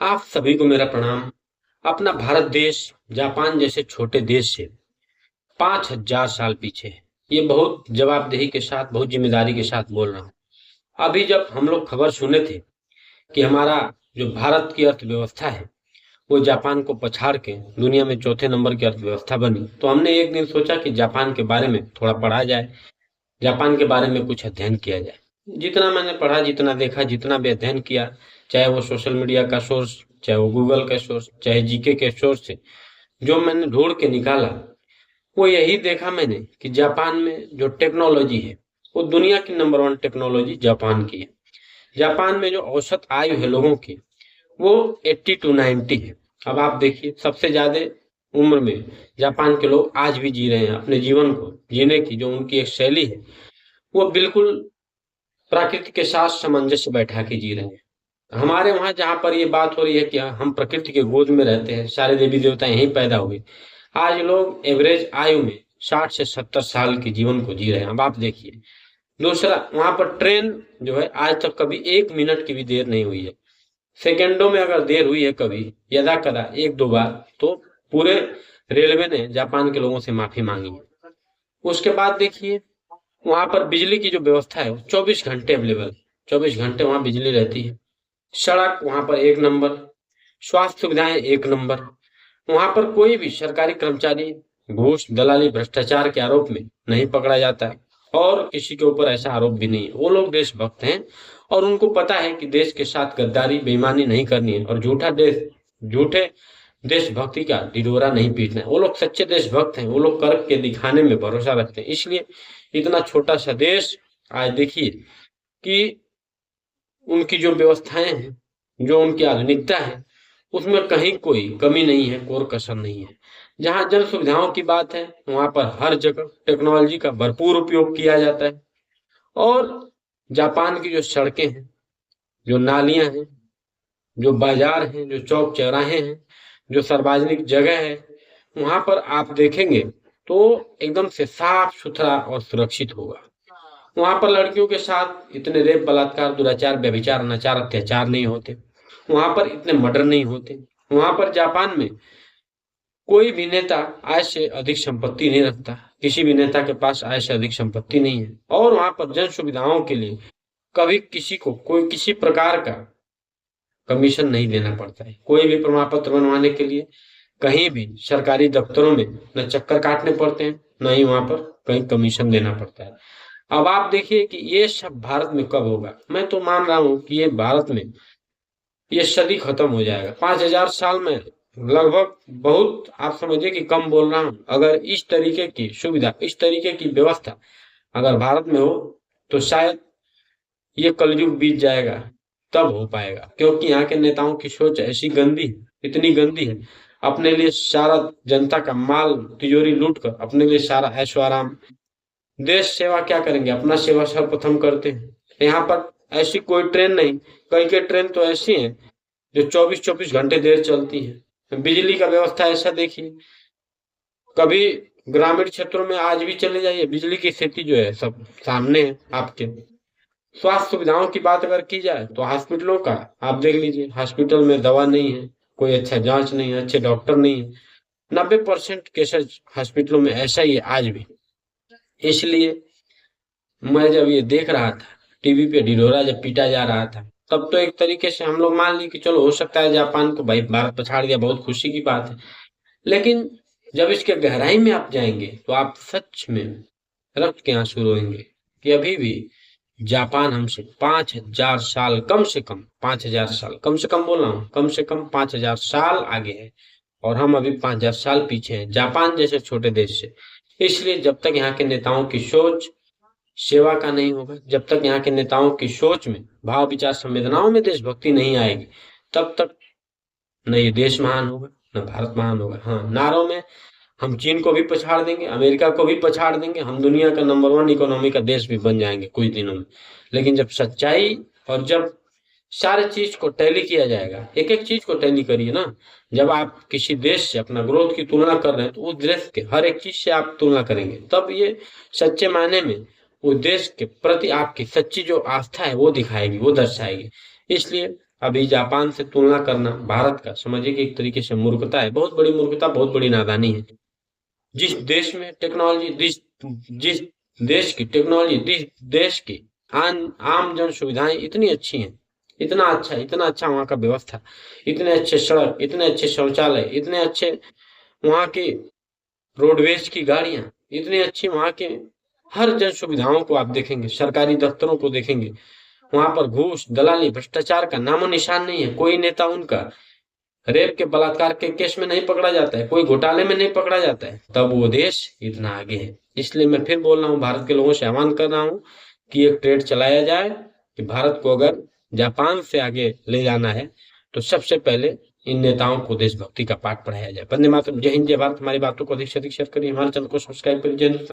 आप सभी को मेरा प्रणाम। अपना भारत देश जापान जैसे छोटे देश से 5,000 साल पीछे है। ये बहुत जवाबदेही के साथ, बहुत जिम्मेदारी के साथ बोल रहा हूँ। अभी जब हम लोग खबर सुने थे कि हमारा जो भारत की अर्थव्यवस्था है वो जापान को पछाड़ के दुनिया में चौथे नंबर की अर्थव्यवस्था बनी, तो हमने एक दिन सोचा कि जापान के बारे में थोड़ा पढ़ा जाए, जापान के बारे में कुछ अध्ययन किया जाए। जितना मैंने पढ़ा, जितना देखा, जितना भी अध्ययन किया, चाहे वो सोशल मीडिया का सोर्स, चाहे वो गूगल का सोर्स, चाहे जीके के सोर्स से जो मैंने ढूंढ के निकाला, वो यही देखा मैंने कि जापान में जो टेक्नोलॉजी है वो दुनिया की नंबर वन टेक्नोलॉजी जापान की है। जापान में जो औसत आयु है लोगों की वो 80 टू 90 है। अब आप देखिए, सबसे ज्यादा उम्र में जापान के लोग आज भी जी रहे हैं। अपने जीवन को जीने की जो उनकी एक शैली है वो बिल्कुल प्रकृति के साथ सामंजस्य बैठा के जी रहे हैं। हमारे वहां जहाँ पर ये बात हो रही है कि हम प्रकृति के गोद में रहते हैं, सारे देवी देवता यहीं पैदा हुए, आज लोग एवरेज आयु में 60 से 70 साल के जीवन को जी रहे हैं। अब आप देखिए, दूसरा, वहां पर ट्रेन जो है आज तक कभी 1 मिनट की भी देर नहीं हुई है। सेकेंडों में अगर देर हुई है कभी, यदा कदा एक दो बार, तो पूरे रेलवे ने जापान के लोगों से माफी मांगी है। उसके बाद देखिए, वहां पर बिजली की जो व्यवस्था है वो 24 घंटे अवेलेबल, 24 घंटे वहां बिजली रहती है। सड़क वहां पर एक नंबर, स्वास्थ्य सुविधाएं एक नंबर। वहां पर कोई भी सरकारी कर्मचारी घूस, दलाली, भ्रष्टाचार के आरोप में नहीं पकड़ा जाता है, और किसी के ऊपर ऐसा आरोप भी नहीं है। वो लोग देशभक्त हैं और उनको पता है कि देश के साथ गद्दारी, बेईमानी नहीं करनी है और झूठे देशभक्ति का ढिढोरा नहीं पीटना है। वो लोग सच्चे देशभक्त हैं, वो लोग करके दिखाने में भरोसा रखते हैं। इसलिए इतना छोटा सा देश आज देखिए कि उनकी जो व्यवस्थाएं हैं, जो उनकी आधुनिकता है, उसमें कहीं कोई कमी नहीं है, कोई कसर नहीं है। जहां जन सुविधाओं की बात है वहां पर हर जगह टेक्नोलॉजी का भरपूर उपयोग किया जाता है। और जापान की जो सड़कें हैं, जो नालियां हैं, जो बाजार हैं, जो चौक चौराहे हैं, जो सार्वजनिक जगह है, वहां पर आप देखेंगे तो एकदम से साफ सुथरा और सुरक्षित होगा। वहां पर लड़कियों के साथ इतने रेप, बलात्कार, दुराचार, व्यभिचार, अनाचार, अत्याचार नहीं होते। वहां पर इतने मर्डर नहीं होते। वहां पर जापान में कोई भी नेता आय से अधिक संपत्ति नहीं रखता। किसी भी नेता के पास आय से अधिक संपत्ति नहीं है। और वहां पर जन सुविधाओं के लिए कभी किसी को कोई किसी प्रकार का कमीशन नहीं देना पड़ता है। कोई भी प्रमाण पत्र बनवाने के लिए कहीं भी सरकारी दफ्तरों में न चक्कर काटने पड़ते हैं, न ही वहां पर कहीं कमीशन देना पड़ता है। अब आप देखिए कि ये सब भारत में कब होगा। मैं तो मान रहा हूं कि ये भारत में ये सदी खत्म हो जाएगा 5,000 साल में लगभग। बहुत आप समझिए कि कम बोल रहा हूं। अगर इस तरीके की सुविधा, इस तरीके की व्यवस्था अगर भारत में हो तो शायद ये कलयुग बीत जाएगा, तब हो पाएगा। क्योंकि यहाँ के नेताओं की सोच ऐसी गंदी है, इतनी गंदी है, अपने लिए सारा जनता का माल तिजोरी लूट कर अपने लिए सारा ऐशो आराम। देश सेवा क्या करेंगे, अपना सेवा सर्वप्रथम करते हैं। यहाँ पर ऐसी कोई ट्रेन नहीं, कई के ट्रेन तो ऐसी हैं जो 24-24 घंटे देर चलती है। बिजली का व्यवस्था ऐसा देखिए, कभी ग्रामीण क्षेत्रों में आज भी चले जाइए, बिजली की स्थिति जो है सब सामने है आपके। स्वास्थ्य सुविधाओं की बात अगर की जाए तो हॉस्पिटलों का आप देख लीजिए, हॉस्पिटल में दवा नहीं है, कोई अच्छा जांच नहीं है, अच्छे डॉक्टर नहीं है। 90% केसेस हॉस्पिटलों में ऐसा ही है आज भी। इसलिए मैं जब ये देख रहा था टीवी पे ढिढोरा जब पीटा जा रहा था, तब तो एक तरीके से हम लोग मान लिए कि चलो हो सकता है जापान को भाई भारत पछाड़ दिया, बहुत खुशी की बात है। लेकिन जब इसके गहराई में आप जाएंगे तो आप सच में रक्त के आंसू रोएंगे कि अभी भी जापान हमसे 5,000 साल, कम से कम 5,000 साल, कम से कम बोल रहा हूँ, कम से कम 5,000 साल आगे है। और हम अभी 5,000 साल पीछे हैं जापान जैसे छोटे देश से। इसलिए जब तक यहाँ के नेताओं की सोच सेवा का नहीं होगा, जब तक यहाँ के नेताओं की सोच में, भाव, विचार, संवेदनाओं में देशभक्ति नहीं आएगी, तब तक न ये देश महान होगा, न भारत महान होगा। हाँ, नारों में हम चीन को भी पछाड़ देंगे, अमेरिका को भी पछाड़ देंगे, हम दुनिया का नंबर वन इकोनॉमी का देश भी बन जाएंगे कुछ दिनों में। लेकिन जब सच्चाई और जब सारे चीज को टैली किया जाएगा, एक एक चीज को टैली करिए ना। जब आप किसी देश से अपना ग्रोथ की तुलना कर रहे हैं तो उस देश के हर एक चीज से आप तुलना करेंगे, तब ये सच्चे मायने में उस देश के प्रति आपकी सच्ची जो आस्था है वो दिखाएगी, वो दर्शाएगी। इसलिए अभी जापान से तुलना करना भारत का समझिए कि एक तरीके से मूर्खता है, बहुत बड़ी मूर्खता, बहुत बड़ी नादानी है। जिस देश में टेक्नोलॉजी, जिस जिस देश की टेक्नोलॉजी, जिस देश की आम जन सुविधाएं इतनी अच्छी हैं, इतना अच्छा वहाँ का व्यवस्था, इतने अच्छे सड़क, इतने अच्छे शौचालय, इतने अच्छे वहाँ की रोडवेज की गाड़ियां, इतनी अच्छी वहाँ के हर जन सुविधाओं को आप देखेंगे, सरकारी दफ्तरों को देखेंगे, वहां पर घूस, दलाली, भ्रष्टाचार का नामो निशान नहीं है। कोई नेता उनका रेप के, बलात्कार के केस में नहीं पकड़ा जाता है, कोई घोटाले में नहीं पकड़ा जाता है, तब वो देश इतना आगे है। इसलिए मैं फिर बोल रहा हूँ, भारत के लोगों से आह्वान कर रहा हूँ कि एक ट्रेड चलाया जाए कि भारत को अगर जापान से आगे ले जाना है तो सबसे पहले इन नेताओं को देशभक्ति का पाठ पढ़ाया जाए। वंदे मातरम। जय हिंद, जय भारत। हमारी बातों को अधिक से अधिक शेयर करिए, हमारे चैनल को सब्सक्राइब करिए। जय हिंद।